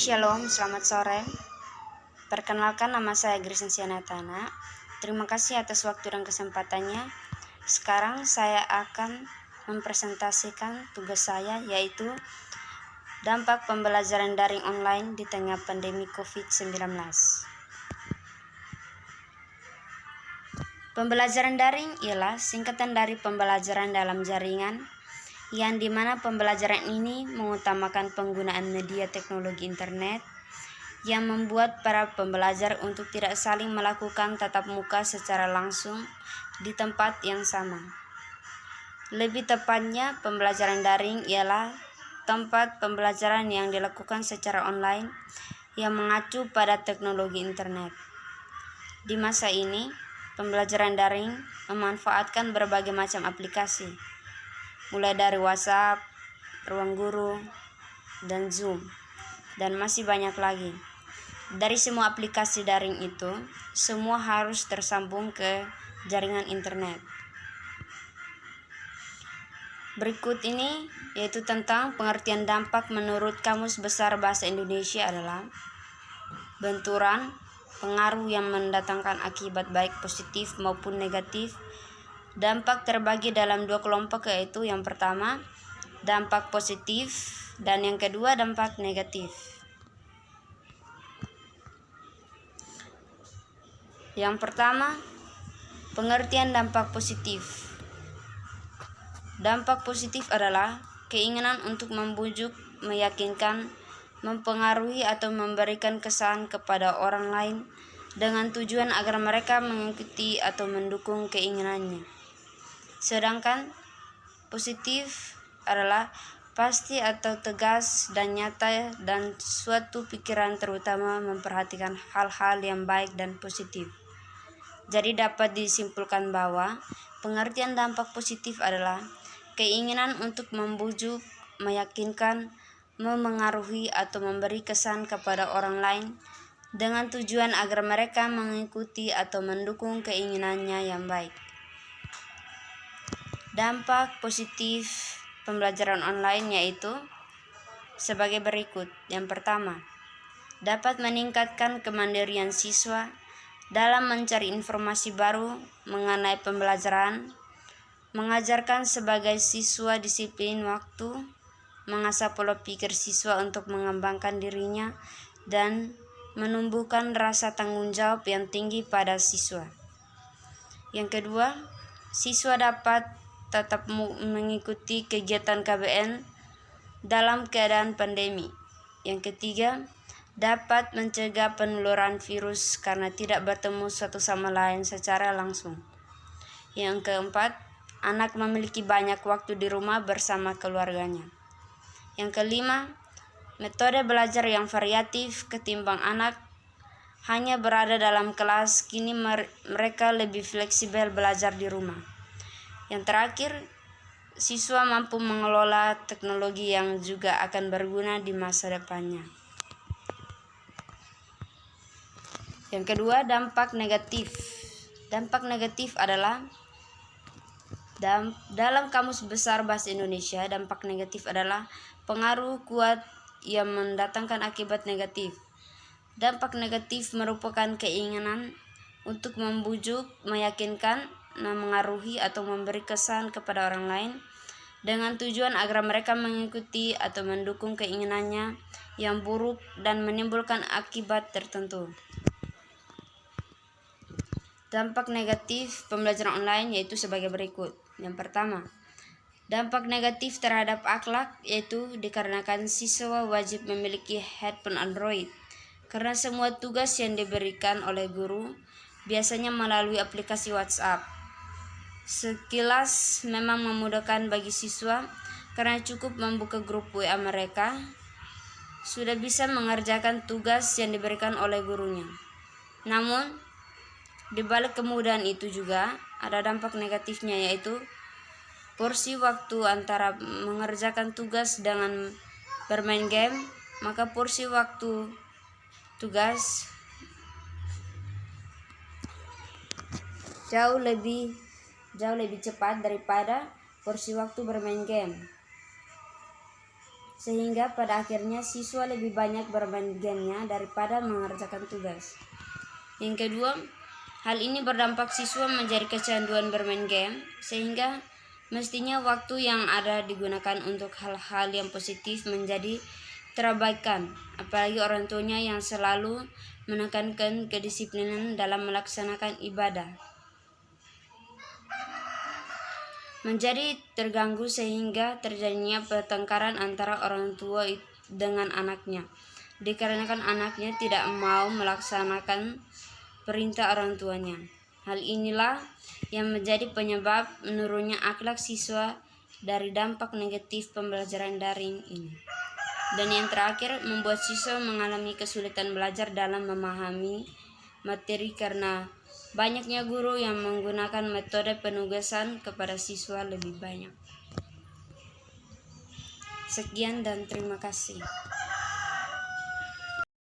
Shalom, selamat sore. Perkenalkan, nama saya Grisensia Natana. Terima kasih atas waktu dan kesempatannya. Sekarang saya akan mempresentasikan tugas saya, yaitu dampak pembelajaran daring online di tengah pandemi COVID-19. Pembelajaran daring ialah singkatan dari pembelajaran dalam jaringan, yang dimana pembelajaran ini mengutamakan penggunaan media teknologi internet yang membuat para pembelajar untuk tidak saling melakukan tatap muka secara langsung di tempat yang sama. Lebih tepatnya, pembelajaran daring ialah tempat pembelajaran yang dilakukan secara online yang mengacu pada teknologi internet. Di masa ini, pembelajaran daring memanfaatkan berbagai macam aplikasi, mulai dari WhatsApp, Ruang Guru, dan Zoom, dan masih banyak lagi. Dari semua aplikasi daring itu, semua harus tersambung ke jaringan internet. Berikut ini yaitu tentang pengertian dampak menurut Kamus Besar Bahasa Indonesia adalah benturan, pengaruh yang mendatangkan akibat baik positif maupun negatif. Dampak terbagi dalam dua kelompok, yaitu yang pertama dampak positif dan yang kedua dampak negatif. Yang pertama, pengertian dampak positif. Dampak positif adalah keinginan untuk membujuk, meyakinkan, mempengaruhi atau memberikan kesan kepada orang lain dengan tujuan agar mereka mengikuti atau mendukung keinginannya. Sedangkan positif adalah pasti atau tegas dan nyata dan suatu pikiran, terutama memperhatikan hal-hal yang baik dan positif. Jadi dapat disimpulkan bahwa pengertian dampak positif adalah keinginan untuk membujuk, meyakinkan, memengaruhi atau memberi kesan kepada orang lain dengan tujuan agar mereka mengikuti atau mendukung keinginannya yang baik. Dampak positif pembelajaran online yaitu sebagai berikut. Yang pertama, dapat meningkatkan kemandirian siswa dalam mencari informasi baru mengenai pembelajaran, mengajarkan sebagai siswa disiplin waktu, mengasah pola pikir siswa untuk mengembangkan dirinya, dan menumbuhkan rasa tanggung jawab yang tinggi pada siswa. Yang kedua, siswa dapat tetap mengikuti kegiatan KBN dalam keadaan pandemi. Yang ketiga, dapat mencegah penularan virus karena tidak bertemu satu sama lain secara langsung. Yang keempat, anak memiliki banyak waktu di rumah bersama keluarganya. Yang kelima, metode belajar yang variatif ketimbang anak hanya berada dalam kelas, kini mereka lebih fleksibel belajar di rumah. Yang terakhir, siswa mampu mengelola teknologi yang juga akan berguna di masa depannya. Yang kedua, dampak negatif. Dampak negatif adalah dalam Kamus Besar Bahasa Indonesia, dampak negatif adalah pengaruh kuat yang mendatangkan akibat negatif. Dampak negatif merupakan keinginan untuk membujuk, meyakinkan, memengaruhi atau memberi kesan kepada orang lain dengan tujuan agar mereka mengikuti atau mendukung keinginannya yang buruk dan menimbulkan akibat tertentu. Dampak negatif pembelajaran online yaitu sebagai berikut. Yang pertama, dampak negatif terhadap akhlak, yaitu dikarenakan siswa wajib memiliki handphone Android karena semua tugas yang diberikan oleh guru biasanya melalui aplikasi WhatsApp. Sekilas memang memudahkan bagi siswa karena cukup membuka grup WA mereka sudah bisa mengerjakan tugas yang diberikan oleh gurunya. Namun, di balik kemudahan itu juga ada dampak negatifnya, yaitu porsi waktu antara mengerjakan tugas dengan bermain game, maka porsi waktu tugas jauh lebih cepat daripada porsi waktu bermain game. sehingga pada akhirnya siswa lebih banyak bermain gamenya daripada mengerjakan tugas. Yang kedua, hal ini berdampak siswa menjadi kecanduan bermain game, sehingga mestinya waktu yang ada digunakan untuk hal-hal yang positif menjadi terabaikan, apalagi orang tuanya yang selalu menekankan kedisiplinan dalam melaksanakan ibadah menjadi terganggu, sehingga terjadinya pertengkaran antara orang tua dengan anaknya, dikarenakan anaknya tidak mau melaksanakan perintah orang tuanya. Hal inilah yang menjadi penyebab menurunnya akhlak siswa dari dampak negatif pembelajaran daring ini. Dan yang terakhir, membuat siswa mengalami kesulitan belajar dalam memahami materi karena banyaknya guru yang menggunakan metode penugasan kepada siswa lebih banyak. Sekian dan terima kasih.